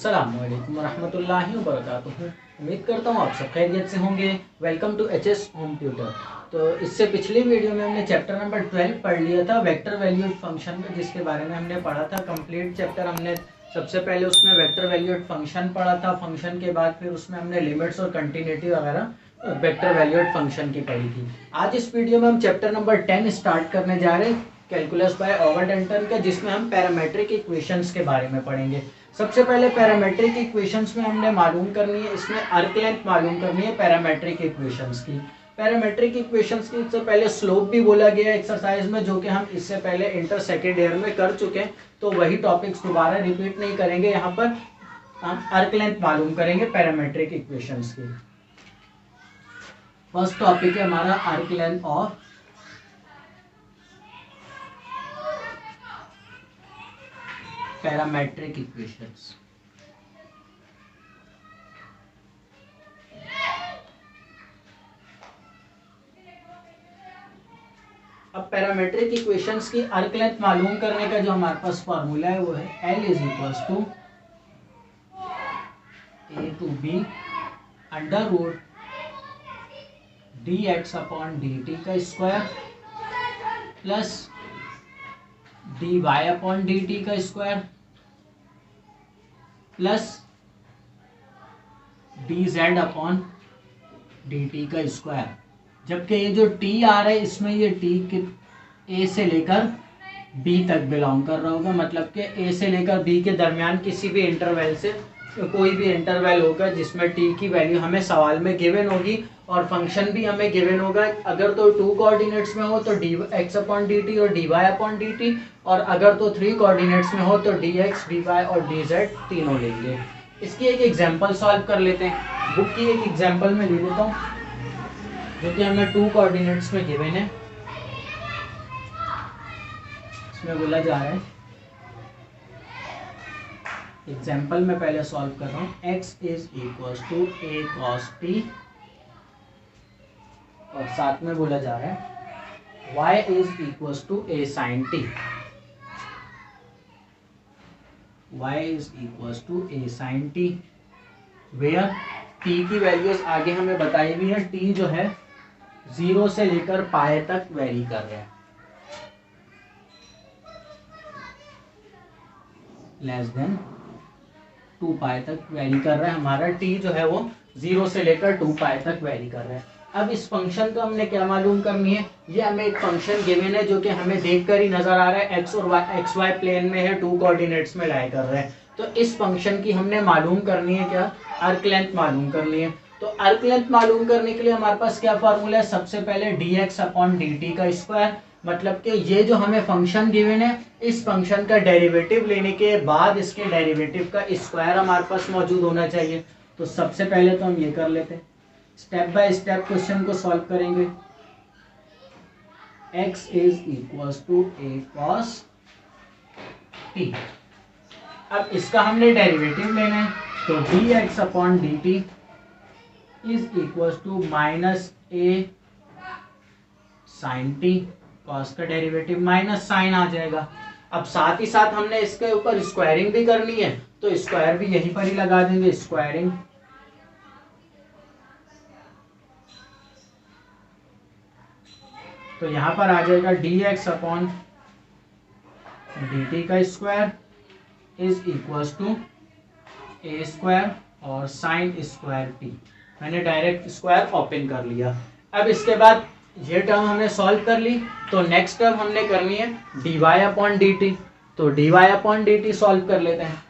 अस्सलामुअलैकुम वरहमतुल्लाहि वबरकातुहू। उम्मीद करता हूँ आप सब खैरियत से होंगे। Welcome to HS home tutor. तो इससे पिछली वीडियो में हमने चैप्टर नंबर 12 पढ़ लिया था वेक्टर वैल्यूड फंक्शन का, जिसके बारे में हमने पढ़ा था। कंप्लीट चैप्टर हमने सबसे पहले उसमें वेक्टर वैल्यूड फंक्शन पढ़ा था। फंक्शन के बाद फिर उसमें हमने लिमिट्स और कंटिन्यूटी वगैरह वेक्टर वैल्यूड फंक्शन की पढ़ी थी। आज इस वीडियो में हम चैप्टर नंबर 10 स्टार्ट करने जा रहे हैं, कैलकुलस बाय ऑवर्ट का, जिसमें हम पैरामेट्रिक इक्वेशंस के बारे में पढ़ेंगे। सबसे पहले पैरामेट्रिक इक्वेशंस में हमने मालूम करनी है, इसमें अर्क लेंथ मालूम करनी है पैरामेट्रिक इक्वेशंस की। पैरामेट्रिक इक्वेशंस की इससे पहले स्लोप भी बोला गया एक्सरसाइज में, जो कि हम इससे पहले इंटर सेकेंड ईयर में कर चुके हैं, तो वही टॉपिक्स दोबारा रिपीट नहीं करेंगे। यहाँ पर हम अर्क लेंथ मालूम करेंगे पैरामेट्रिक इक्वेशंस की। फर्स्ट टॉपिक है हमारा अर्क लेंथ ऑफ पैरामेट्रिक इक्वेशंस। अब पैरामेट्रिक इक्वेशंस की अर्क लेंथ मालूम करने का जो हमारे पास फॉर्मूला है वो है L = A to B √ dx/dt का स्क्वायर प्लस dy/dt का स्क्वायर प्लस dz/dt का स्क्वायर। जबकि ये जो t आ रहा है इसमें ये t a से लेकर b तक बिलोंग कर रहा होगा, मतलब कि a से लेकर b के दरमियान किसी भी इंटरवल से कोई भी इंटरवल होगा जिसमें t की वैल्यू हमें सवाल में गिवन होगी और फंक्शन भी हमें गिवन होगा। अगर तो 2 कोऑर्डिनेट्स में हो तो dx/dt और dy/dt, और अगर तो 3 कोऑर्डिनेट्स में हो तो dx, dy और dz तीनों लेंगे। इसकी एक एग्जांपल सॉल्व कर लेते हैं। बुक की एक एग्जांपल में ले लेता हूँ जो कि हमें 2 कोऑर्डिनेट्स में गिवन है। इसमें बोला जा रहा है, एग्जाम्पल में पहले सॉल्व कर रहा हूँ, x = a cos t, और साथ में बोला जा रहा है y = a sin t। y = a sin t where t की वैल्यूज आगे हमें बताई हुई है। t जो है 0 से लेकर पाए तक वेरी कर रहा है, लेस देन 2 पाए तक वेरी कर रहा है। हमारा t जो है वो 0 से लेकर 2 पाए तक वेरी कर रहा है। अब इस फंक्शन को हमने क्या मालूम करनी है, ये हमें एक फंक्शन गिवन है जो कि हमें देखकर ही नजर आ रहा है x और एक्स वाई प्लेन में है, 2 कोऑर्डिनेट्स में लाई कर रहे हैं। तो इस फंक्शन की हमने मालूम करनी है क्या, अर्क लेंथ मालूम करनी है। तो अर्क लेंथ मालूम करने के लिए हमारे पास क्या फार्मूला है, सबसे पहले dx/dt का स्क्वायर, मतलब कि ये जो हमें फंक्शन गिवन है इस फंक्शन का डेरिवेटिव लेने के बाद इसके डेरिवेटिव का स्क्वायर हमारे पास मौजूद होना चाहिए। तो सबसे पहले तो हम ये कर लेते हैं, स्टेप बाय स्टेप क्वेश्चन को सॉल्व करेंगे। x = a cos t। अब इसका हमने डेरिवेटिव लेना है, तो dx/dt = -a sin t। cos का डेरिवेटिव माइनस साइन आ जाएगा। अब साथ ही साथ हमने इसके ऊपर स्क्वायरिंग भी करनी है, तो स्क्वायर भी यहीं पर ही लगा देंगे, स्क्वायरिंग। तो यहां पर आ जाएगा dx/dt का स्क्वायर = a² और sin स्क्वायर t। मैंने डायरेक्ट स्क्वायर ओपन कर लिया। अब इसके बाद ये टर्म हमने सॉल्व कर ली, तो नेक्स्ट टर्म हमने करनी है dy/dt। तो dy/dt सॉल्व कर लेते हैं।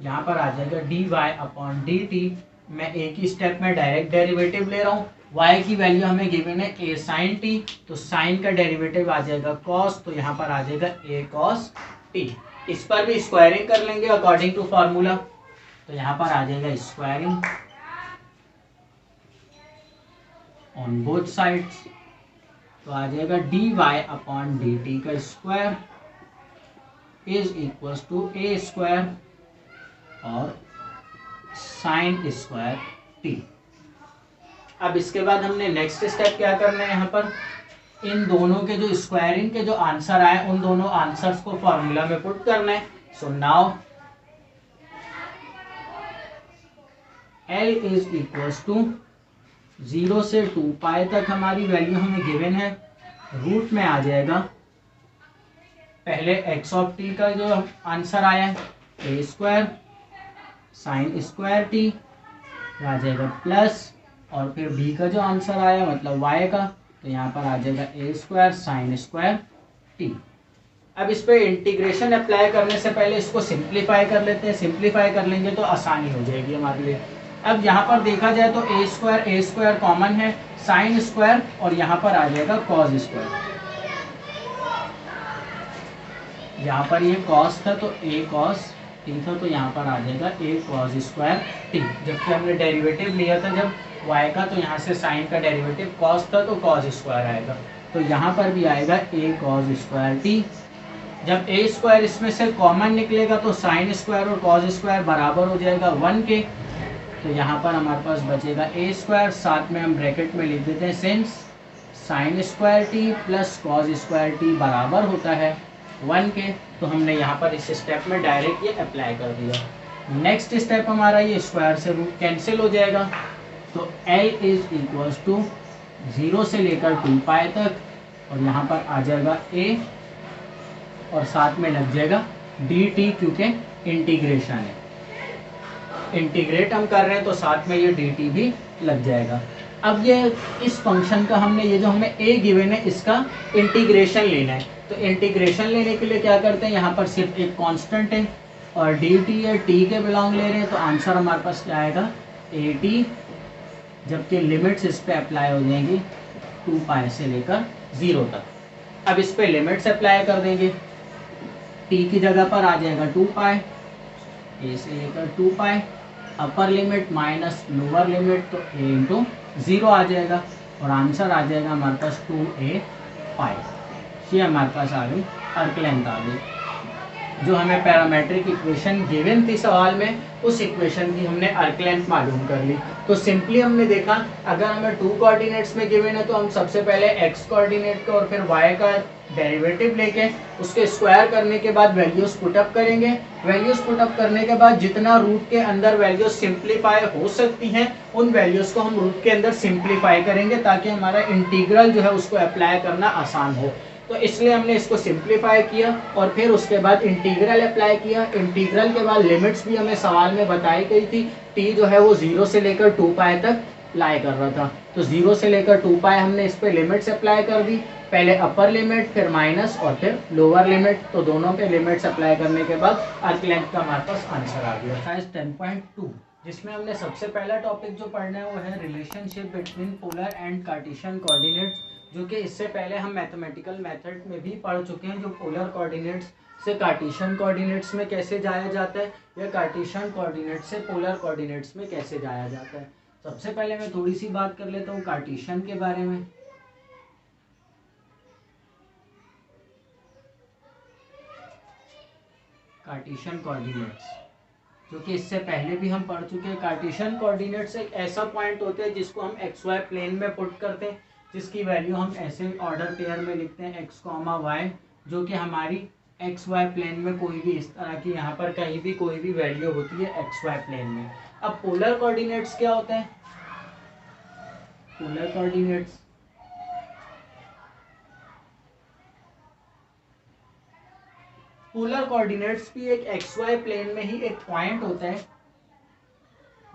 यहाँ पर आ जाएगा dy/dt। मैं एक ही स्टेप में डायरेक्ट डेरिवेटिव ले रहा हूँ। y की वैल्यू हमें गिवन है a sin t, तो sin का डेरिवेटिव आ जाएगा cos, तो यहाँ पर आ जाएगा a cos t। इस पर भी स्क्वायरिंग कर लेंगे अकॉर्डिंग टू फार्मूला, तो यहाँ पर आ जाएगा स्क्वायरिंग ऑन बोथ साइड्स। तो आ जाएगा dy/dt का स्क्वायर = a² और sin स्क्वायर t। अब इसके बाद हमने नेक्स्ट स्टेप क्या करना है, यहाँ पर इन दोनों के जो स्क्वायरिंग के जो आंसर आए उन दोनों आंसर्स को फॉर्मूला में पुट करना है। So now L is equals to 0 से 2 पाई तक हमारी वैल्यू हमें गिवन है। रूट में आ जाएगा पहले x ऑफ t का जो आंसर आया है a square sine square T आ जाएगा प्लस, और फिर b का जो आंसर आया मतलब y का, तो यहाँ पर आ जाएगा a square sine square T. अब इस पे इंटीग्रेशन अप्लाई करने से पहले इसको सिंप्लीफाई कर लेते हैं। सिंप्लीफाई कर लेंगे तो आसानी हो जाएगी हमारे लिए। अब यहाँ पर देखा जाए तो a स्क्वायर कॉमन है, साइन स्क्वायर और यहाँ पर आ जाएगा कॉस स्क्वायर। यहाँ पर ये कॉस था तो a कॉस टी था, तो यहाँ पर आ जाएगा a कॉस स्क्वायर टी। जबकि हमने डेरिवेटिव लिया था जब y का, तो यहाँ से साइन का डेरिवेटिव कॉस था तो कॉस स्क्वायर आएगा, तो यहाँ पर भी आएगा a कॉस स्क्वायर टी। जब a स्क्वायर इसमें से कॉमन निकलेगा तो साइन स्क्वायर और कॉस स्क्वायर बराबर हो जाएगा 1 के, तो यहाँ पर हमारे पास बचेगा a स्क्वायर, साथ में हम ब्रैकेट में लिख देते हैं since sign square T plus cos square T बराबर होता है 1 के, तो हमने यहाँ पर इस स्टेप में डायरेक्ट ये अप्लाई कर दिया। नेक्स्ट स्टेप हमारा ये स्क्वायर से रूट कैंसिल हो जाएगा, तो L इज इक्वल्स टू 0 से लेकर 2 पाई तक, और यहाँ पर आ जाएगा a और साथ में लग जाएगा dt, क्योंकि इंटीग्रेशन है, इंटीग्रेट हम कर रहे हैं तो साथ में ये dt भी लग जाएगा। अब ये इस फंक्शन का हमने ये जो हमें a गिवन है इसका इंटीग्रेशन लेना है, तो इंटीग्रेशन लेने के लिए क्या करते हैं, यहाँ पर सिर्फ एक कांस्टेंट है और dt है, t के बिलोंग ले रहे हैं, तो आंसर हमारे पास क्या आएगा at, जबकि लिमिट्स इस पे अप्लाई हो जाएंगी 2 पाई से लेकर 0 तक। अब इस पे लिमिट्स अप्लाई कर देंगे, t की जगह पर आ जाएगा 2 पाई, a से लेकर 2 pi, upper limit minus lower limit, तो a इंटू 0 आ जाएगा और आंसर आ जाएगा हमारे पास 2a पाई। ये हमारे पास आ गई अर्क लेंथ आ गई। जो हमें पैरामेट्रिक इक्वेशन गिवन थी सवाल में, उस इक्वेशन की हमने अर्क लेंथ मालूम कर ली। तो सिंपली हमने देखा अगर हमें 2 कोऑर्डिनेट्स में गिवन है तो हम सबसे पहले x कोऑर्डिनेट का और फिर y का डेरिवेटिव लेके उसके स्क्वायर करने के बाद वैल्यूज पुटअप करेंगे। वैल्यूज पुटअप करने के बाद जितना रूट के अंदर वैल्यूज सिंप्लीफाई हो सकती हैं उन वैल्यूज को हम रूट के अंदर सिंप्लीफाई करेंगे, ताकि हमारा इंटीग्रल जो है उसको अप्लाई करना आसान हो। तो इसलिए हमने इसको सिंप्लीफाई किया और फिर उसके बाद इंटीग्रल अप्लाई किया। इंटीग्रल के बाद लिमिट्स भी हमें सवाल में बताई गई थी, t जो है वो 0 से लेकर 2 पाई तक लाई कर रहा था, तो 0 से लेकर 2 पाई हमने इस पे लिमिट्स अप्लाई कर दी, पहले अपर लिमिट फिर माइनस और फिर लोअर लिमिट, तो दोनों पे लिमिट्स अप्लाई करने के बाद अर्क लेंथ का हमारे पास आंसर आ गया। एक्सरसाइज 10.2 जिसमें हमने सबसे पहला टॉपिक जो पढ़ना है वो है relationship between polar and Cartesian coordinates, जो कि इससे पहले हम मैथमेटिकल मेथड में भी पढ़ चुके हैं, जो पोलर कोऑर्डिनेट्स से कार्टेशियन कोऑर्डिनेट्स में कैसे जाया जाता है या कार्टेशियन कोऑर्डिनेट्स से पोलर कोऑर्डिनेट्स में कैसे जाया जाता है। सबसे पहले मैं थोड़ी सी बात कर लेता हूँ कार्टेशियन के बारे में। कार्टेशियन कोऑर्डिनेट्स जो कि इससे पहले भी हम पढ़ चुके हैं। कार्टेशियन कोऑर्डिनेट्स एक ऐसा पॉइंट होता है जिसको हम एक्स वाई प्लेन में पुट करते हैं, जिसकी वैल्यू हम ऐसे ऑर्डर पेयर में लिखते हैं एक्स कॉमा वाई, जो कि हमारी एक्स वाई प्लेन में कोई भी इस तरह की यहाँ पर कहीं भी कोई भी वैल्यू होती है एक्स वाई प्लेन में। अब पोलर कोऑर्डिनेट्स क्या होते हैं? पोलर कोऑर्डिनेट्स पोलर कोऑर्डिनेट्स भी एक एक्स वाई प्लेन में ही एक पॉइंट होता है।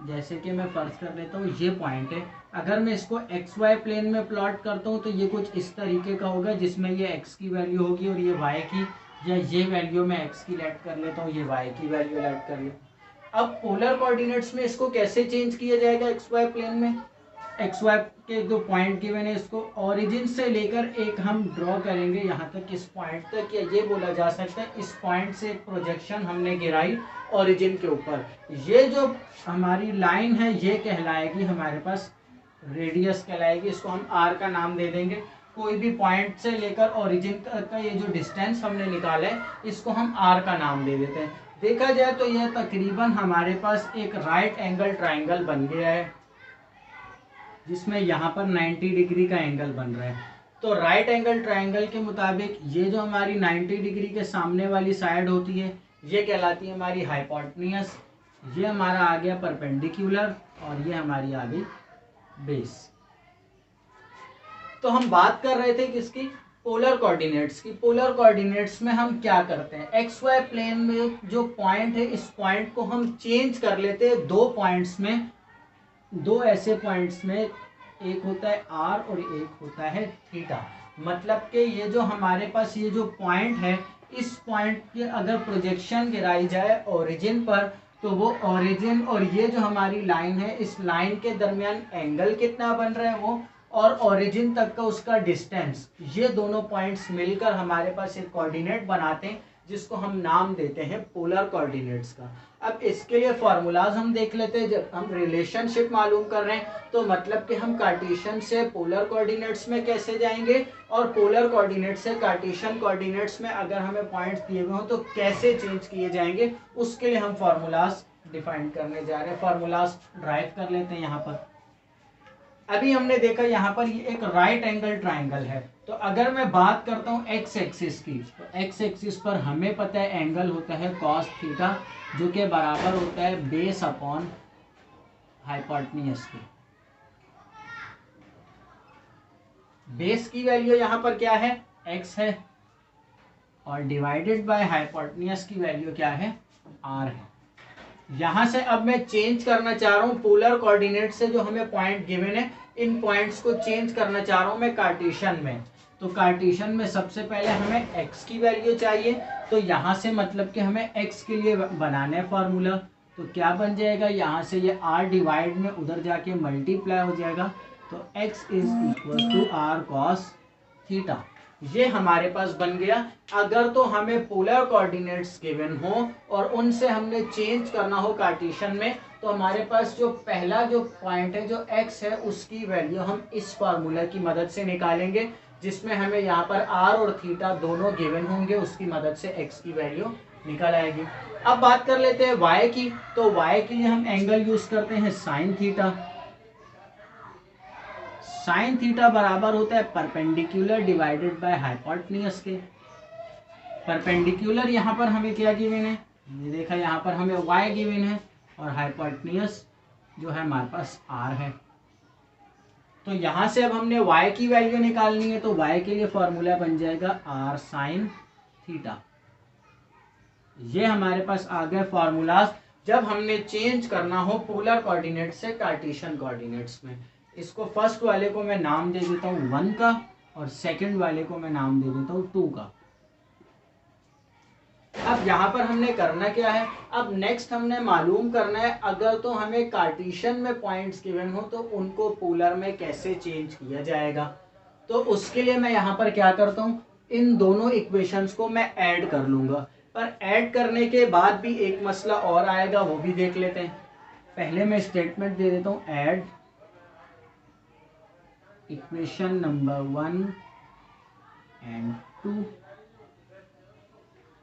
जैसे कि मैं फर्ज कर लेता हूँ ये पॉइंट है, अगर मैं इसको एक्स वाई प्लेन में प्लॉट करता हूँ तो ये कुछ इस तरीके का होगा, जिसमें ये एक्स की वैल्यू होगी और ये वाई की, या ये वैल्यू मैं एक्स की लेट कर लेता हूँ, ये वाई की वैल्यू लेट कर लेता हूँ। अब पोलर कोऑर्डिनेट्स में इसको कैसे चेंज किया जाएगा एक्स वाई प्लेन में? एक्स वाई के जो पॉइंट गिवन है इसको ओरिजिन से लेकर एक हम ड्रॉ करेंगे यहाँ तक, इस पॉइंट तक, या ये बोला जा सकता है इस पॉइंट से एक प्रोजेक्शन हमने गिराई ओरिजिन के ऊपर। ये जो हमारी लाइन है ये कहलाएगी हमारे पास रेडियस कहलाएगी, इसको हम आर का नाम दे देंगे। कोई भी पॉइंट से लेकर ओरिजिन तक का ये जो डिस्टेंस हमने निकाला है इसको हम आर का नाम दे देते हैं। देखा जाए तो यह तकरीबन हमारे पास एक राइट एंगल ट्राइंगल बन गया है, जिसमें यहाँ पर 90 डिग्री का एंगल बन रहा है। तो राइट एंगल ट्राइंगल के मुताबिक ये जो हमारी 90 डिग्री के सामने वाली साइड होती है ये कहलाती है हमारी हाइपोटेन्यूज, ये हमारा आ गया परपेंडिकुलर और ये हमारी आ गई बेस। तो हम बात कर रहे थे किसकी, पोलर कोऑर्डिनेट्स की। पोलर कोऑर्डिनेट्स में हम क्या करते हैं, एक्स वाई प्लेन में जो पॉइंट है इस पॉइंट को हम चेंज कर लेते हैं दो पॉइंट्स में, दो ऐसे पॉइंट्स में, एक होता है आर और एक होता है थीटा। मतलब कि ये जो हमारे पास ये जो पॉइंट है, इस पॉइंट के अगर प्रोजेक्शन गिराई जाए ओरिजिन पर, तो वो ओरिजिन और ये जो हमारी लाइन है, इस लाइन के दरमियान एंगल कितना बन रहा है वो, और ओरिजिन तक का उसका डिस्टेंस, ये दोनों पॉइंट्स मिलकर हमारे पास एक कोऑर्डिनेट बनाते हैं जिसको हम नाम देते हैं पोलर कोऑर्डिनेट्स का। अब इसके लिए फॉर्मूलाज हम देख लेते हैं। जब हम रिलेशनशिप मालूम कर रहे हैं तो मतलब कि हम कार्टेशियन से पोलर कोऑर्डिनेट्स में कैसे जाएंगे, और पोलर कोऑर्डिनेट से कार्टेशियन कोऑर्डिनेट्स में अगर हमें पॉइंट्स दिए हुए हों तो कैसे चेंज किए जाएंगे, उसके लिए हम फॉर्मूलाज डिफाइन करने जा रहे हैं। फॉर्मूलाज ड्राइव कर लेते हैं यहाँ पर। अभी हमने देखा यहाँ पर ये एक राइट एंगल ट्राइंगल है, तो अगर मैं बात करता हूँ एक्स एक्सिस की, तो एक्स एक्सिस पर हमें पता है एंगल होता है कॉस थीटा, जो कि बराबर होता है बेस अपॉन हाइपोटेन्यूज की। बेस की वैल्यू यहाँ पर क्या है, एक्स है, और डिवाइडेड बाय हाइपोटेन्यूज की वैल्यू क्या है, आर है। यहां से अब मैं चेंज करना चाह रहा हूं पोलर कोऑर्डिनेट से जो हमें पॉइंट गिवन है, इन पॉइंट्स को चेंज करना चाह रहा हूं मैं कार्टेशियन में। तो कार्टेशियन में सबसे पहले हमें x की वैल्यू चाहिए, तो यहां से मतलब कि हमें x के लिए बनाना है फॉर्मूला। तो क्या बन जाएगा, यहां से ये r डिवाइड में उधर जाके मल्टीप्लाई हो जाएगा, तो x is equal to r cos theta. ये हमारे पास बन गया। अगर तो हमें पोलर कोऑर्डिनेट्स गिवन हो और उनसे हमने चेंज करना हो कार्टेशियन में, तो हमारे पास जो पहला जो पॉइंट है जो x है उसकी वैल्यू हम इस फार्मूला की मदद से निकालेंगे, जिसमें हमें यहाँ पर r और थीटा दोनों गिवन होंगे, उसकी मदद से x की वैल्यू निकल आएगी। अब बात कर लेते हैं y की। तो y के लिए हम एंगल यूज करते हैं साइन थीटा। साइन थीटा बराबर होता है परपेंडिकुलर डिवाइडेड बाय हाइपोटेन्यूज के। परपेंडिकुलर यहाँ पर हमें क्या गिवन है, ये देखा यहाँ पर हमें y गिवन है, और हाइपोटेन्यूज जो है हमारे पास r है। तो यहाँ से अब हमने y की वैल्यू निकालनी है, तो y के लिए फॉर्मूला बन जाएगा r साइन थीटा। ये हमारे पास आ गए फॉर्मूलाज जब हमने चेंज करना हो पोलर कोऑर्डिनेट से कार्टेशियन कोऑर्डिनेट्स में। इसको फर्स्ट वाले को मैं नाम दे देता हूँ 1 का, और सेकंड वाले को मैं नाम दे देता हूँ 2 का। अब यहाँ पर हमने करना क्या है, अब नेक्स्ट हमने मालूम करना है अगर तो हमें कार्टेशियन में पॉइंट्स गिवन हो तो उनको पोलर में कैसे चेंज किया जाएगा। तो उसके लिए मैं यहाँ पर क्या करता हूँ, इन दोनों इक्वेशंस को मैं ऐड कर लूंगा। पर ऐड करने के बाद भी एक मसला और आएगा, वो भी देख लेते हैं। पहले मैं स्टेटमेंट दे देता हूँ, add equation number 1 and 2।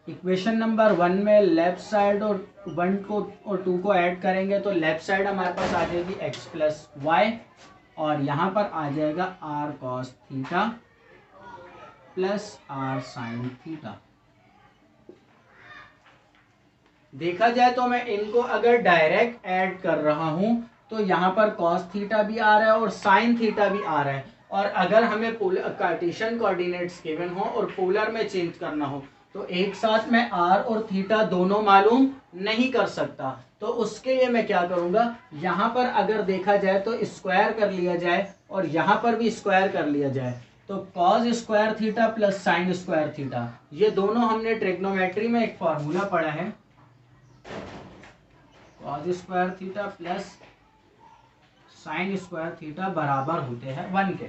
Equation number 1 में लेफ्ट साइड और 1 को और 2 को ऐड करेंगे तो लेफ्ट साइड हमारे पास आ जाएगी x प्लस वाई, और यहाँ पर आ जाएगा r cos theta plus r sine theta. देखा जाए तो मैं इनको अगर डायरेक्ट ऐड कर रहा हूं तो यहाँ पर cos थीटा भी आ रहा है और साइन थीटा भी आ रहा है। और अगर हमें कार्टेशियन कोऑर्डिनेट्स गिवन हो और पोलर में चेंज करना हो तो एक साथ मैं r और थीटा दोनों मालूम नहीं कर सकता। तो उसके लिए मैं क्या करूंगा, यहाँ पर अगर देखा जाए तो स्क्वायर कर लिया जाए और यहाँ पर भी स्क्वायर कर लिया जाए, तो cos square theta plus sine square theta, ये दोनों हमने ट्रिग्नोमेट्री में एक फॉर्मूला पढ़ा है, cos square theta plus sine square theta बराबर होते हैं 1 के।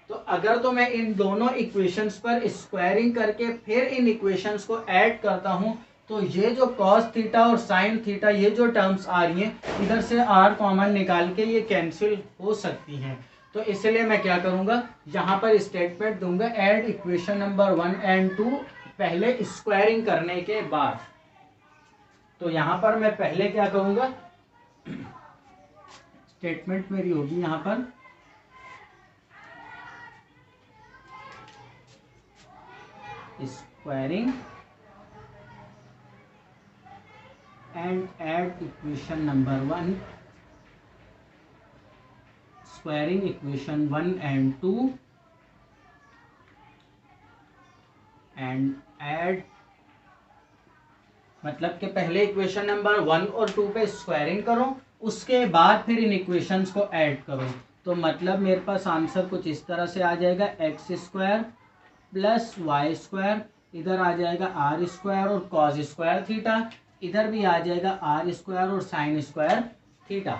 तो अगर तो मैं इन दोनों इक्वेशंस पर स्क्वायरिंग करके फिर इन इक्वेशंस को ऐड करता हूं, तो ये जो cos थीटा और साइन थीटा ये जो टर्म्स आ रही हैं, इधर से r कॉमन निकाल के ये कैंसिल हो सकती हैं। तो इसलिए मैं क्या करूंगा, यहाँ पर स्टेटमेंट दूंगा ऐड इक्वेशन नंबर 1 एंड 2 पहले स्क्वायरिंग करने के बाद। तो यहाँ पर मैं पहले क्या करूंगा, स्टेटमेंट मेरी होगी यहाँ पर squaring and add equation number 1, squaring equation 1 and 2 and add, मतलब कि पहले इक्वेशन नंबर 1 और 2 पे स्क्वायरिंग करो, उसके बाद फिर इन इक्वेशंस को ऐड करो। तो मतलब मेरे पास आंसर कुछ इस तरह से आ जाएगा, x square plus y square, इधर आ जाएगा आर स्क्वायर और कॉस स्क्वायर थीटा, इधर भी आ जाएगा आर स्क्वायर और साइन स्क्वायर थीटा।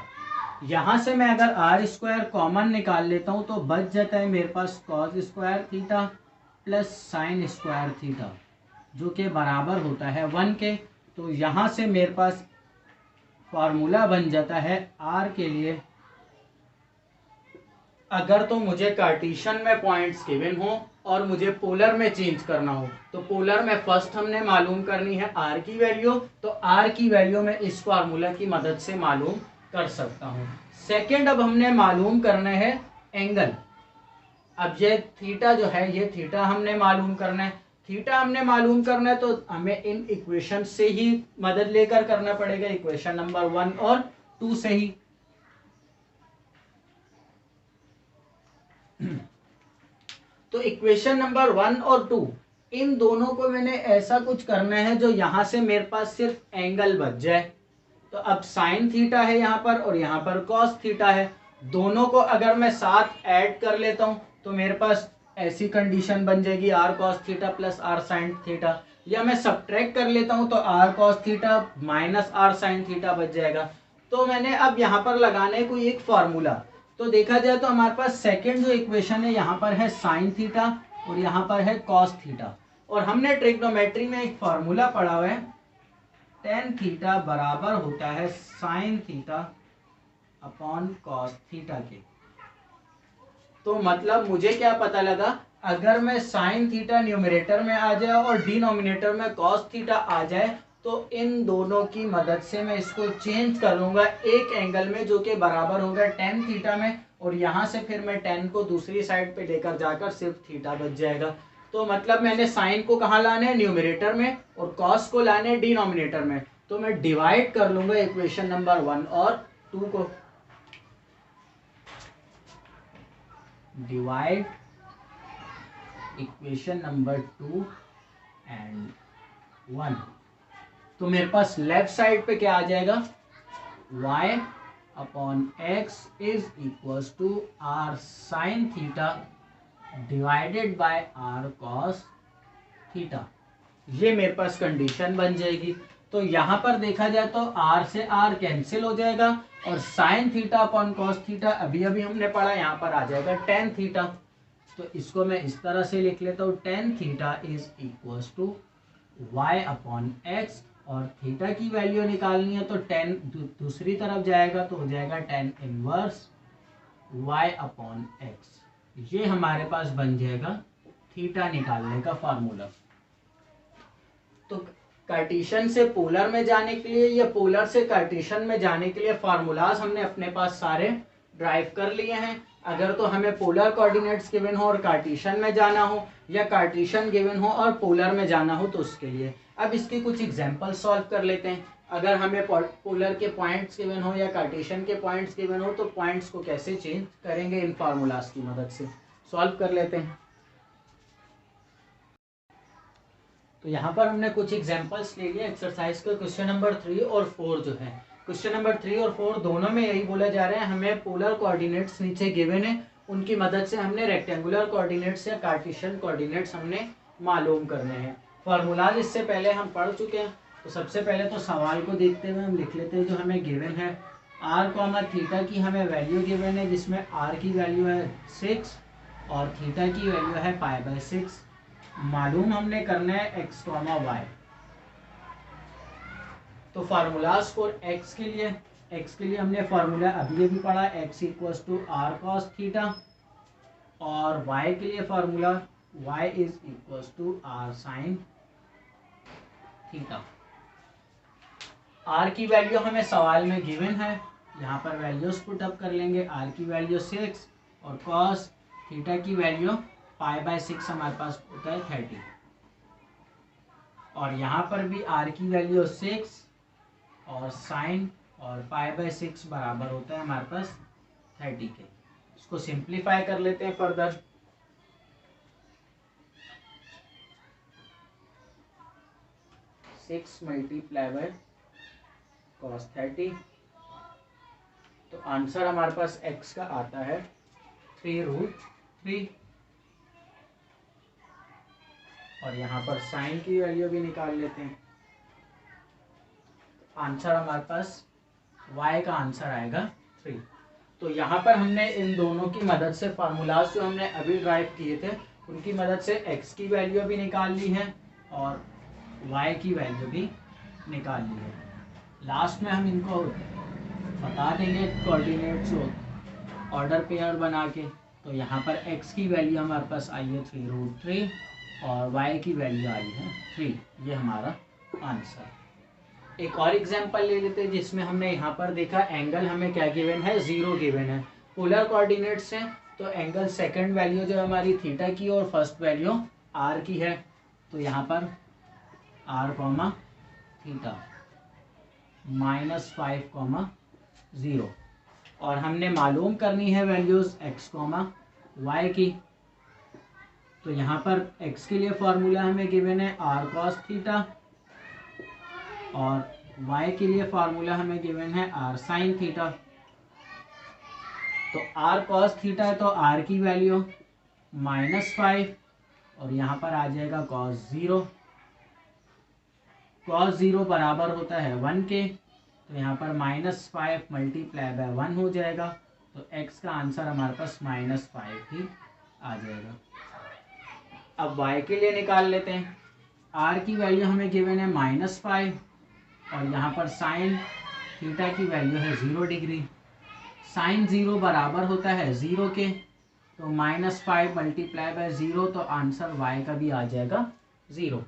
यहाँ से मैं अगर आर स्क्वायर कॉमन निकाल लेता हूँ तो बच जाता है मेरे पास cos square theta plus sine square theta, जो कि बराबर होता है 1 के। तो यहाँ से मेरे पास फार्मूला बन जाता है आर के लिए, अगर तो मुझे कार्टेशियन में पॉइंट्स गिवन हो और मुझे पोलर में चेंज करना हो, तो पोलर में फर्स्ट हमने मालूम करनी है आर की वैल्यू, तो आर की वैल्यू मैं इस फार्मूला की मदद से मालूम कर सकता हूँ। सेकंड, अब हमने मालूम करना है एंगल। अब ये थीटा जो है, ये थीटा हमने मालूम करना है, थीटा हमने मालूम करना है, तो हमें इन इक्वेशन से ही मदद लेकर करना पड़ेगा, इक्वेशन नंबर 1 और 2 से ही। तो इक्वेशन नंबर 1 और 2, इन दोनों को मैंने ऐसा कुछ करना है जो यहां से मेरे पास सिर्फ एंगल बच जाए। तो अब साइन थीटा है यहाँ पर और यहाँ पर कॉस थीटा है, दोनों को अगर मैं साथ ऐड कर लेता हूँ तो मेरे पास ऐसी कंडीशन बन जाएगी r cos theta plus r sine theta, या मैं सब्ट्रैक्ट कर लेता हूँ तो r cos theta minus r sine theta बच जाएगा। तो मैंने अब यहाँ पर लगाना है कोई एक फार्मूला। तो देखा जाए तो हमारे पास सेकेंड जो इक्वेशन है यहाँ पर है साइन थीटा और यहाँ पर है कॉस थीटा, और हमने ट्रिग्नोमेट्री में एक फार्मूला पढ़ा हुआ है, टेन थीटा बराबर होता है sine theta upon cos theta के। तो मतलब मुझे क्या पता लगा, अगर मैं साइन थीटा न्यूमरेटर में आ जाए और डिनोमिनेटर में कॉस थीटा आ जाए, तो इन दोनों की मदद से मैं इसको चेंज कर लूंगा एक एंगल में, जो कि बराबर होगा टेन थीटा में, और यहाँ से फिर मैं टेन को दूसरी साइड पे लेकर जाकर सिर्फ थीटा बच जाएगा। तो मतलब मैंने साइन को कहाँ लाना है, न्यूमरेटर में, और कॉस को लाना है डिनोमिनेटर में। तो मैं डिवाइड कर लूंगा इक्वेशन नंबर 1 और 2 को, डिवाइड इक्वेशन नंबर 2 एंड 1। तो मेरे पास लेफ्ट साइड पे क्या आ जाएगा, y upon x is equals to r sine theta divided by r cos theta. ये मेरे पास कंडीशन बन जाएगी। तो यहाँ पर देखा जाए तो r से r कैंसिल हो जाएगा, और sine theta upon cos theta अभी अभी हमने पढ़ा, यहाँ पर आ जाएगा टेन थीटा। तो इसको मैं इस तरह से लिख लेता हूँ, tan theta is equals to y upon x, और थीटा की वैल्यू निकालनी है तो टेन दूसरी तरफ जाएगा तो हो जाएगा tan inverse y upon x. ये हमारे पास बन जाएगा थीटा निकालने का फार्मूला। तो कार्टेशियन से पोलर में जाने के लिए या पोलर से कार्टेशियन में जाने के लिए फार्मूलाज हमने अपने पास सारे ड्राइव कर लिए हैं। अगर तो हमें पोलर कोऑर्डिनेट्स गिवन हो और कार्टेशियन में जाना हो, या कार्टेशियन गिवन हो और पोलर में जाना हो, तो उसके लिए अब इसके कुछ एग्जांपल सॉल्व कर लेते हैं। अगर हमें पोलर के पॉइंट्स गिवन हो या कार्टेशियन के पॉइंट्स गिवन हो, तो पॉइंट्स को कैसे चेंज करेंगे इन फार्मूलाज की मदद से, सॉल्व कर लेते हैं। तो यहाँ पर हमने कुछ एग्जांपल्स ले लिए एक्सरसाइज का। क्वेश्चन नंबर 3 और 4 जो है, क्वेश्चन नंबर 3 और 4 दोनों में यही बोला जा रहा है, हमें पोलर कोऑर्डिनेट्स नीचे गिवन है, उनकी मदद से हमने रेक्टेंगुलर कोऑर्डिनेट्स या कार्टेशियन कोऑर्डिनेट्स हमने मालूम करने हैं। फार्मूलाज इससे पहले हम पढ़ चुके हैं। तो सबसे पहले तो सवाल को देखते हुए हम लिख लेते हैं जो हमें गिवन है, आर कॉमा थीटा की हमें वैल्यू गिवन है, जिसमें आर की वैल्यू है 6 और थीटा की वैल्यू है π/6। मालूम हमने करना है एक्स कॉमा वाई। तो फार्मूलाज फॉर एक्स के लिए हमने फार्मूला अभी पढ़ा, x equals to r cos theta, और वाई के लिए formula y is equals to r sine theta. R की वैल्यू हमें सवाल में गिवन है, यहाँ पर वैल्यूज पुट अप कर लेंगे। आर की वैल्यू 6 और कॉस थीटा की वैल्यू π/6 हमारे पास होता है 30, और यहाँ पर भी आर की वैल्यू 6 और साइन और π/6 बराबर होता है हमारे पास 30 के। इसको सिंप्लीफाई कर लेते हैं further. Six multiply by cos 30, तो आंसर हमारे पास x का आता है 3√3। और यहाँ पर साइन की वैल्यू भी निकाल लेते हैं। आंसर हमारे पास y का आंसर आएगा 3। तो यहाँ पर हमने इन दोनों की मदद से फार्मूलाज जो हमने अभी ड्राइव किए थे उनकी मदद से x की वैल्यू भी निकाल ली है और y की वैल्यू भी निकाल ली है। लास्ट में हम इनको बता देंगे कोऑर्डिनेट्स ऑर्डर पेयर बना के। तो यहाँ पर x की वैल्यू हमारे पास आई है 3√3 और y की वैल्यू आई है 3। ये हमारा आंसर। एक और एग्जांपल ले लेते हैं जिसमें हमने यहाँ पर देखा एंगल हमें क्या गिवन है, 0 गिवन है। पोलर कोऑर्डिनेट्स हैं तो एंगल सेकंड वैल्यू जो हमारी थीटा की और फर्स्ट वैल्यू r की है। तो यहाँ पर r, थीटा -5, 0। और हमने मालूम करनी है वैल्यूज x, y की। तो यहाँ पर x के लिए फॉर्मूला हमें गिवन है r cos थीटा और y के लिए फॉर्मूला हमें गिवन है r sin थीटा। तो r cos थीटा है तो r की वैल्यू -5 और यहाँ पर आ जाएगा cos 0। cos 0 बराबर होता है 1 के। तो यहाँ पर -5 मल्टीप्लाई बाय 1 हो जाएगा। तो x का आंसर हमारे पास -5 ही आ जाएगा। अब y के लिए निकाल लेते हैं। r की वैल्यू हमें गिवन है -5 और यहाँ पर साइन थीटा की वैल्यू है 0 डिग्री। साइन 0 बराबर होता है 0 के। तो -5 मल्टीप्लाई बाय 0, तो आंसर y का भी आ जाएगा 0।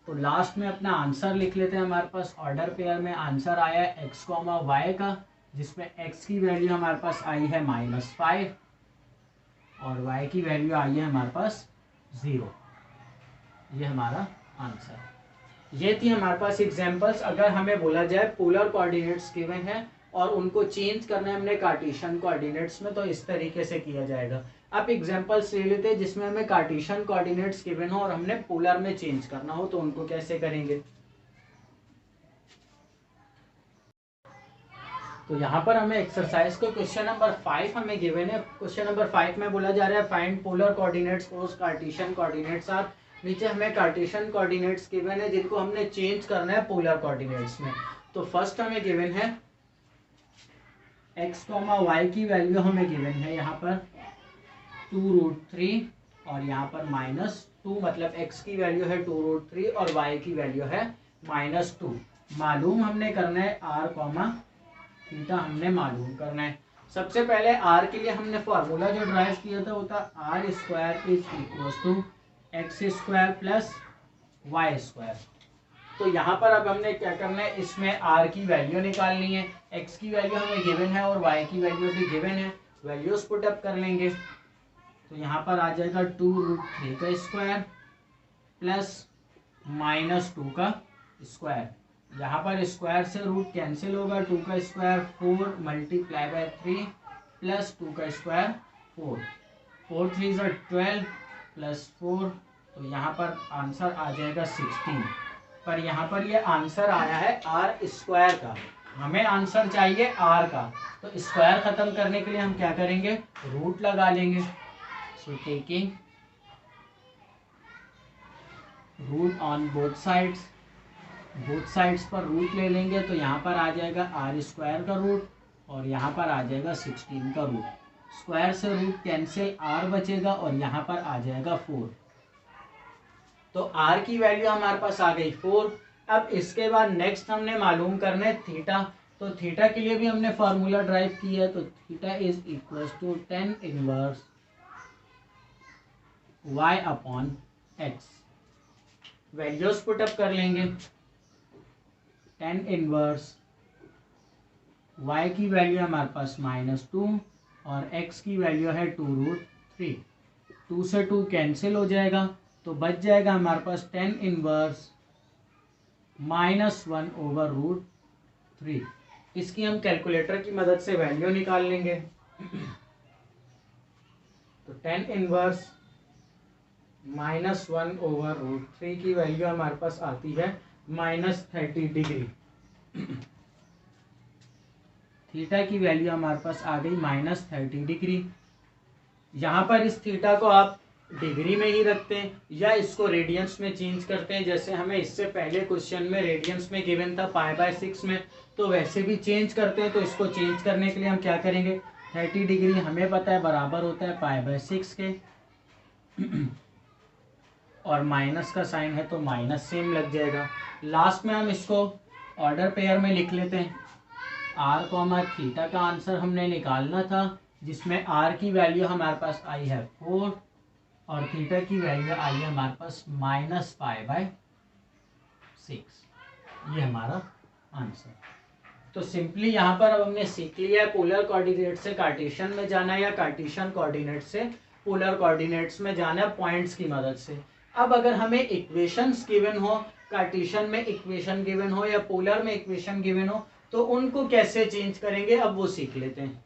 तो लास्ट में अपना आंसर लिख लेते हैं। हमारे पास ऑर्डर पेयर में आंसर आया है x, y का, जिसमें x की वैल्यू हमारे पास आई है -5 और y की वैल्यू आई है हमारे पास 0। ये हमारा आंसर। ये थी हमारे पास एग्जांपल्स। अगर हमें बोला जाए पोलर कोऑर्डिनेट्स गिवन है और उनको चेंज करना है हमने कार्टेशियन कोऑर्डिनेट्स में, तो इस तरीके से किया जाएगा। अब एग्जांपल्स ले लेते हैं जिसमें हमें कार्टेशियन कोऑर्डिनेट्स गिवन हो और हमने पोलर में चेंज करना हो, तो उनको कैसे करेंगे। तो यहाँ पर हमें एक्सरसाइज को क्वेश्चन नंबर 5 हमें गिवन है। क्वेश्चन नंबर 5 में बोला जा रहा है find polar coordinates for Cartesian coordinates are. नीचे हमें कार्टेशियन कोऑर्डिनेट्स गिवन है जिनको हमने चेंज करना है पोलर कोऑर्डिनेट्स में। तो फर्स्ट हमें गिवन है x, y की वैल्यू हमें गिवन है यहाँ पर 2√3 और यहाँ पर -2, मतलब x की वैल्यू है 2√3 और y की वैल्यू है -2। मालूम हमने करना है r, थीटा हमने मालूम करना है। सबसे पहले r के लिए हमने फॉर्मूला जो ड्राइव किया था वो था r² = x² + y²। तो यहाँ पर अब हमने क्या करना है, इसमें r की वैल्यू निकालनी है। x की वैल्यू हमें गिवन है और y की वैल्यू भी गिवन है। वैल्यूज पुट अप कर लेंगे। तो यहाँ पर आ जाएगा 2√3 का स्क्वायर प्लस -2 का स्क्वायर। यहाँ पर स्क्वायर से रूट कैंसिल होगा। 2 का स्क्वायर 4 मल्टीप्लाई बाय 3 प्लस 2 का स्क्वायर 4। 4 3 = 12 प्लस 4, तो यहाँ पर आंसर आ जाएगा 16। पर यहाँ पर ये आंसर आया है r² का, हमें आंसर चाहिए r का। तो स्क्वायर खत्म करने के लिए हम क्या करेंगे, रूट लगा लेंगे। So taking root on both sides पर रूट ले लेंगे। तो यहाँ पर आ जाएगा r² का रूट और यहाँ पर आ जाएगा 16 का रूट। स्क्वायर से रूट कैंसिल, r बचेगा और यहाँ पर आ जाएगा 4। तो r की वैल्यू हमारे पास आ गई 4। अब इसके बाद नेक्स्ट हमने मालूम करना है थीटा। तो थीटा के लिए भी हमने फार्मूला ड्राइव किया है। तो theta = tan 1 y/x। Values put up कर लेंगे। tan 1 y की वैल्यू हमारे पास -2 और x की वैल्यू है 2√3। 2 से 2 कैंसिल हो जाएगा तो बच जाएगा हमारे पास tan 1 -1/√3। 3। इसकी हम कैलकुलेटर की मदद से वैल्यू निकाल लेंगे। तो tan इनवर्स -1/√3 की वैल्यू हमारे पास आती है -30 डिग्री। थीटा की वैल्यू हमारे पास आ गई -30 डिग्री। यहाँ पर इस थीटा को आप डिग्री में ही रखते हैं या इसको रेडियंस में चेंज करते हैं, जैसे हमें इससे पहले क्वेश्चन में रेडियंस में गिवन था π/6 में, तो वैसे भी चेंज करते हैं। तो इसको चेंज करने के लिए हम क्या करेंगे, 30 डिग्री हमें पता है बराबर होता है π/6 के, और माइनस का साइन है तो माइनस सेम लग जाएगा। लास्ट में हम इसको ऑर्डर पेयर में लिख लेते हैं। r कॉमा थीटा का आंसर हमने निकालना था, जिसमें r की वैल्यू हमारे पास आई है 4 और थीटा की वैल्यू आई है हमारे पास -π/6। ये हमारा आंसर। तो सिंपली यहाँ पर अब हमने सीख लिया है पोलर कोऑर्डिनेट से कार्टेशियन में जाना या कार्टेशियन कोऑर्डिनेट से पोलर कोऑर्डिनेट्स में जाना पॉइंट्स की मदद से। अब अगर हमें इक्वेशंस गिवन हो, कार्टेशियन में इक्वेशन गिवन हो या पोलर में इक्वेशन गिवन हो, तो उनको कैसे चेंज करेंगे अब वो सीख लेते हैं।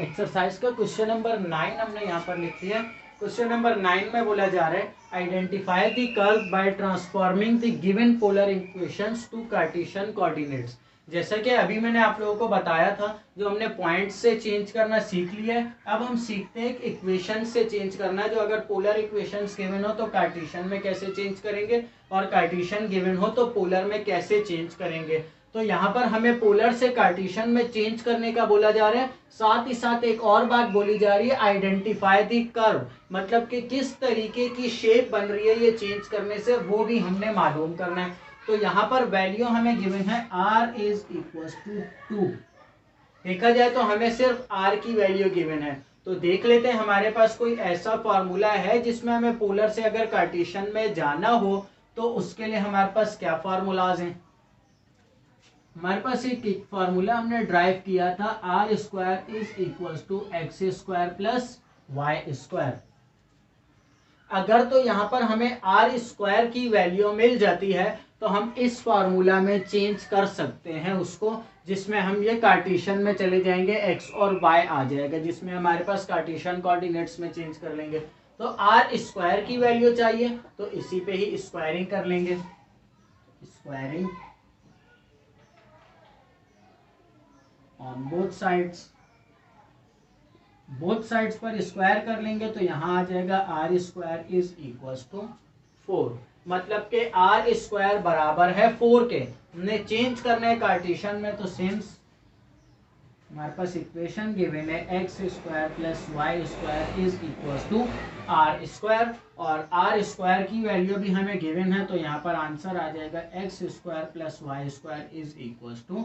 एक्सरसाइज का क्वेश्चन नंबर 9 हमने यहाँ पर लिख दिया। क्वेश्चन नंबर 9 में बोला जा रहा है identify the curve by transforming the given polar equations to Cartesian coordinates. जैसा कि अभी मैंने आप लोगों को बताया था, जो हमने पॉइंट्स से चेंज करना सीख लिया है, अब हम सीखते हैं कि इक्वेशन से चेंज करना। जो अगर पोलर इक्वेशंस गिवन हो तो कार्टेशियन में कैसे चेंज करेंगे, और कार्टेशियन गिवन हो तो पोलर में कैसे चेंज करेंगे। तो यहाँ पर हमें पोलर से कार्टेशियन में चेंज करने का बोला जा रहा है। साथ ही साथ एक और बात बोली जा रही है, आइडेंटिफाई द कर्व, मतलब कि किस तरीके की शेप बन रही है ये चेंज करने से, वो भी हमने मालूम करना है। तो यहाँ पर वैल्यू हमें गिवन है r इज इक्वल टू 2। देखा जाए तो हमें सिर्फ r की वैल्यू गिवन है। तो देख लेते हैं हमारे पास कोई ऐसा फॉर्मूला है जिसमें हमें पोलर से अगर कार्टेशियन में जाना हो तो उसके लिए हमारे पास क्या फार्मूलाज हैं। हमारे पास एक फार्मूला हमने ड्राइव किया था, r square is equal to x square plus y square. अगर तो यहाँ पर हमें r स्क्वायर की वैल्यू मिल जाती है तो हम इस फार्मूला में चेंज कर सकते हैं उसको, जिसमें हम ये कार्टेशियन में चले जाएंगे, x और y आ जाएगा, जिसमें हमारे पास कार्टेशियन कोऑर्डिनेट्स में चेंज कर लेंगे। तो r स्क्वायर की वैल्यू चाहिए तो इसी पे ही स्क्वायरिंग कर लेंगे। स्क्वायरिंग ऑन बोथ साइड्स पर स्क्वायर कर लेंगे तो यहाँ आ जाएगा r square is equal to 4। मतलब के r स्क्वायर बराबर है 4 के। हमने चेंज करना है कार्टेशियन में, तो सेम हमारे पास इक्वेशन गिवन है x square plus y square is equal to r square, और r स्क्वायर की वैल्यू भी हमें गिवन है, तो यहाँ पर आंसर आ जाएगा x square plus y square is equal to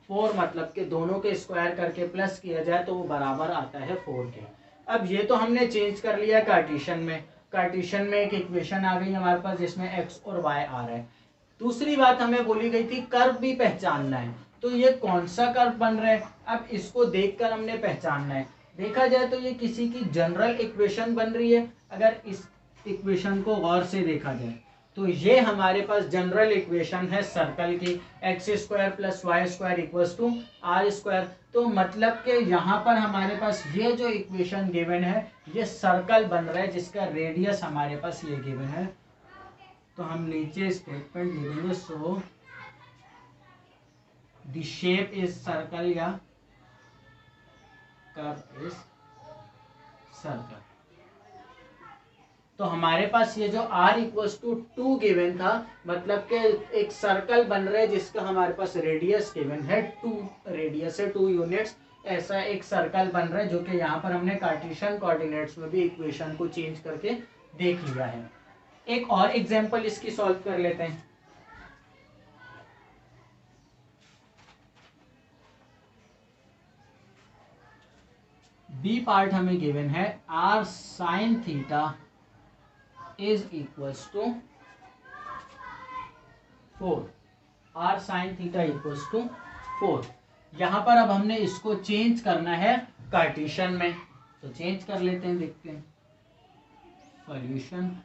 4। मतलब कि दोनों के स्क्वायर करके प्लस किया जाए तो वो बराबर आता है 4 के। अब ये तो हमने चेंज कर लिया कार्टेशियन में। कार्टेशियन में एक इक्वेशन आ गई हमारे पास जिसमें x और y आ रहा है। दूसरी बात हमें बोली गई थी कर्व भी पहचानना है। तो ये कौन सा कर्व बन रहा है, अब इसको देखकर हमने पहचानना है। देखा जाए तो ये किसी की जनरल इक्वेशन बन रही है। अगर इस इक्वेशन को गौर से देखा जाए तो ये हमारे पास जनरल इक्वेशन है सर्कल की, x square plus y square equals to r square. तो मतलब कि यहाँ पर हमारे पास ये जो इक्वेशन गिवन है ये सर्कल बन रहा है जिसका रेडियस हमारे पास ये गिवन है। तो हम नीचे स्टेटमेंट दे देंगे, so the shape is circle या कर्व इज सर्कल। तो हमारे पास ये जो r इक्वल्स टू 2 गिवन था, मतलब कि एक सर्कल बन रहा है जिसका हमारे पास रेडियस गिवन है 2, रेडियस है 2 यूनिट्स। ऐसा एक सर्कल बन रहा है जो कि यहाँ पर हमने कार्टेशियन कोऑर्डिनेट्स में भी इक्वेशन को चेंज करके देख लिया है। एक और एग्जांपल इसकी सॉल्व कर लेते हैं। बी पार्ट हमें गिवन है r sine theta is equals to 4। r sine theta equals to 4। यहाँ पर अब हमने इसको चेंज करना है कार्टेशियन में, तो चेंज कर लेते हैं, देखते हैं सॉल्यूशन।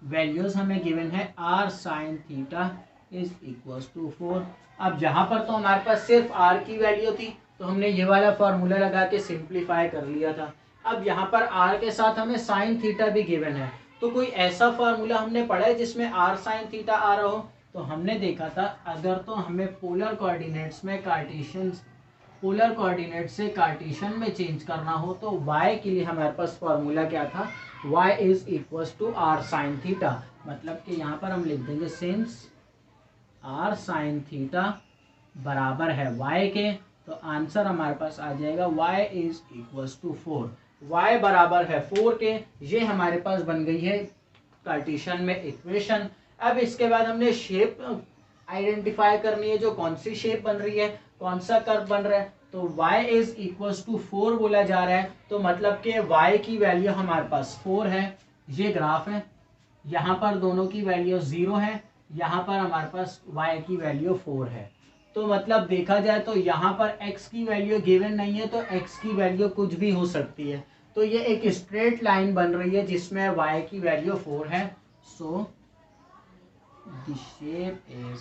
वैल्यूज हमें गिवन है r sin theta is equals to 4। अब यहाँ पर तो हमारे पास सिर्फ r की वैल्यू थी, तो हमने ये वाला फार्मूला लगा के सिंप्लीफाई कर लिया था। अब यहाँ पर r के साथ हमें sin थीटा भी गिवन है, तो कोई ऐसा फार्मूला हमने पढ़ा है जिसमें r sin थीटा आ रहा हो? तो हमने देखा था अगर तो हमें पोलर कोऑर्डिनेट्स में पोलर कोऑर्डिनेट से कार्टेशियन में चेंज करना हो तो y के लिए हमारे पास फार्मूला क्या था, y is equals to r sin theta. मतलब कि यहाँ पर हम लिख देंगे सिंस r sin थीटा बराबर है y के, तो आंसर हमारे पास आ जाएगा y is equals to 4। y बराबर है 4 के, ये हमारे पास बन गई है कार्टेशियन में इक्वेशन। अब इसके बाद हमने शेप आइडेंटिफाई करनी है, जो कौन सी शेप बन रही है, कौन सा कर्व बन रहा है। तो y इज इक्वल्स टू 4 बोला जा रहा है, तो मतलब कि y की वैल्यू हमारे पास 4 है। ये ग्राफ है, यहाँ पर दोनों की वैल्यू 0 है, यहाँ पर हमारे पास y की वैल्यू 4 है। तो मतलब देखा जाए तो यहाँ पर x की वैल्यू गिवन नहीं है, तो x की वैल्यू कुछ भी हो सकती है। तो ये एक स्ट्रेट लाइन बन रही है जिसमें y की वैल्यू 4 है। So the shape is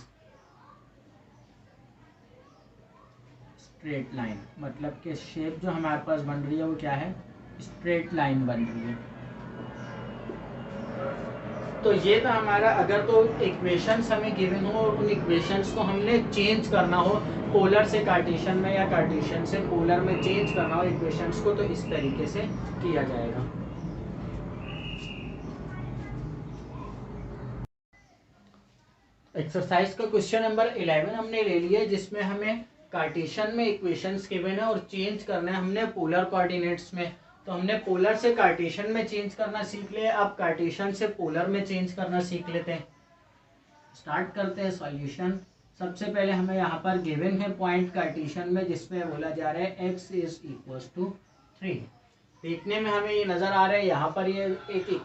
straight line, मतलब कि शेप जो हमारे पास बन रही है वो क्या है, स्ट्रेट लाइन बन रही है। तो ये था हमारा, अगर तो इक्वेशंस हमें गिवन हो और उन इक्वेशंस को हमने चेंज करना हो पोलर से कार्टेशियन में या कार्टेशियन से पोलर में चेंज करना हो इक्वेशंस को, तो इस तरीके से किया जाएगा। एक्सरसाइज का क्वेश्चन नंबर 11 हमने ले लिया, जिसमें हमें कार्टेशियन में इक्वेशंस गिवन है और चेंज करना है हमने पोलर कोऑर्डिनेट्स में। तो हमने पोलर से कार्टेशियन में चेंज करना सीख लिया, अब कार्टेशियन से पोलर में चेंज करना सीख लेते हैं। स्टार्ट करते हैं सॉल्यूशन। सबसे पहले हमें यहाँ पर गिवन है पॉइंट कार्टेशियन में, जिसमें बोला जा रहा है x इज इक्वल्स टू 3। देखने में हमें ये नज़र आ रहा है, यहाँ पर ये एक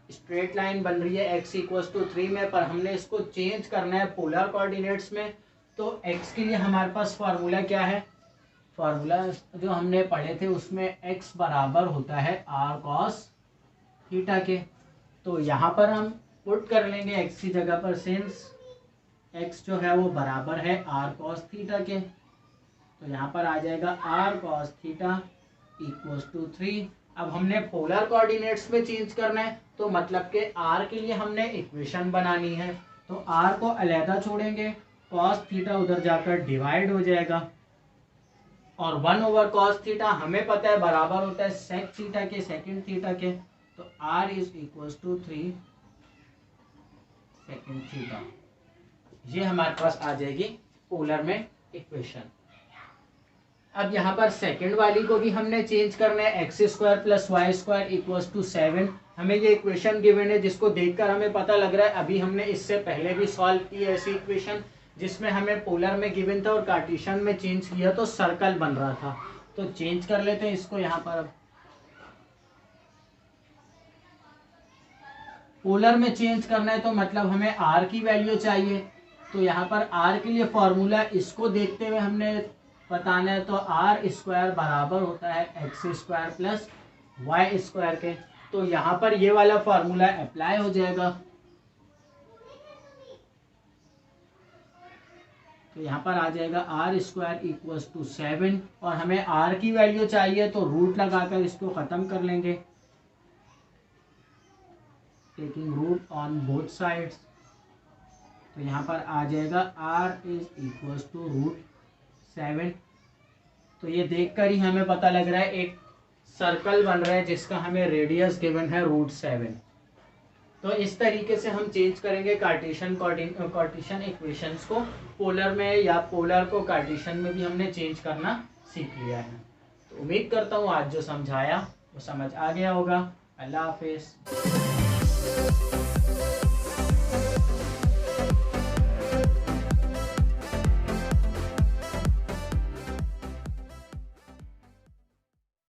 स्ट्रेट लाइन बन रही है x इक्वल्स टू 3 में, पर हमने इसको चेंज करना है पोलर कोऑर्डिनेट्स में। तो x के लिए हमारे पास फार्मूला क्या है, फार्मूला जो हमने पढ़े थे उसमें x बराबर होता है r cos थीटा के। तो यहाँ पर हम पुट कर लेंगे x की जगह पर, सिंस x जो है वो बराबर है r cos थीटा के, तो यहाँ पर आ जाएगा r cos theta equals to 3। अब हमने पोलर कोऑर्डिनेट्स में चेंज करना है, तो मतलब कि r के लिए हमने इक्वेशन बनानी है। तो r को अलहदा छोड़ेंगे, cos थीटा उधर जाकर डिवाइड हो जाएगा, और 1 cos थीटा हमें पता है बराबर होता है sec थीटा के, सेकंड थीटा के। तो r is equals to 3 second theta, ये हमारे पास आ जाएगी पोलर में इक्वेशन। अब यहाँ पर सेकंड वाली को भी हमने चेंज करना है, x square plus y square equals to 7। हमें ये इक्वेशन गिवन है, जिसको देखकर हमें पता लग रहा है अभी हमने इससे पहले भी सॉल्व की है ऐसी इक्वेशन, जिसमें हमें पोलर में गिवन था और कार्टेशियन में चेंज किया तो सर्कल बन रहा था। तो चेंज कर लेते हैं इसको यहाँ पर। अब पोलर में चेंज करना है तो मतलब हमें r की वैल्यू चाहिए, तो यहाँ पर r के लिए फॉर्मूला इसको देखते हुए हमने बताना है। तो r स्क्वायर बराबर होता है x square plus y square के, तो यहाँ पर ये वाला फॉर्मूला अप्लाई हो जाएगा। तो यहाँ पर आ जाएगा r स्क्वायर इक्वल्स टू 7, और हमें r की वैल्यू चाहिए तो रूट लगाकर इसको ख़त्म कर लेंगे, taking root on both sides. तो यहाँ पर आ जाएगा r is equals to root 7। तो ये देखकर ही हमें पता लग रहा है एक सर्कल बन रहा है जिसका हमें रेडियस गिवन है रूट 7। तो इस तरीके से हम चेंज करेंगे कार्टेशियन इक्वेशंस को पोलर में, या पोलर को कार्टेशियन में भी हमने चेंज करना सीख लिया है। तो उम्मीद करता हूँ आज जो समझाया वो समझ आ गया होगा। अल्लाह हाफिज़।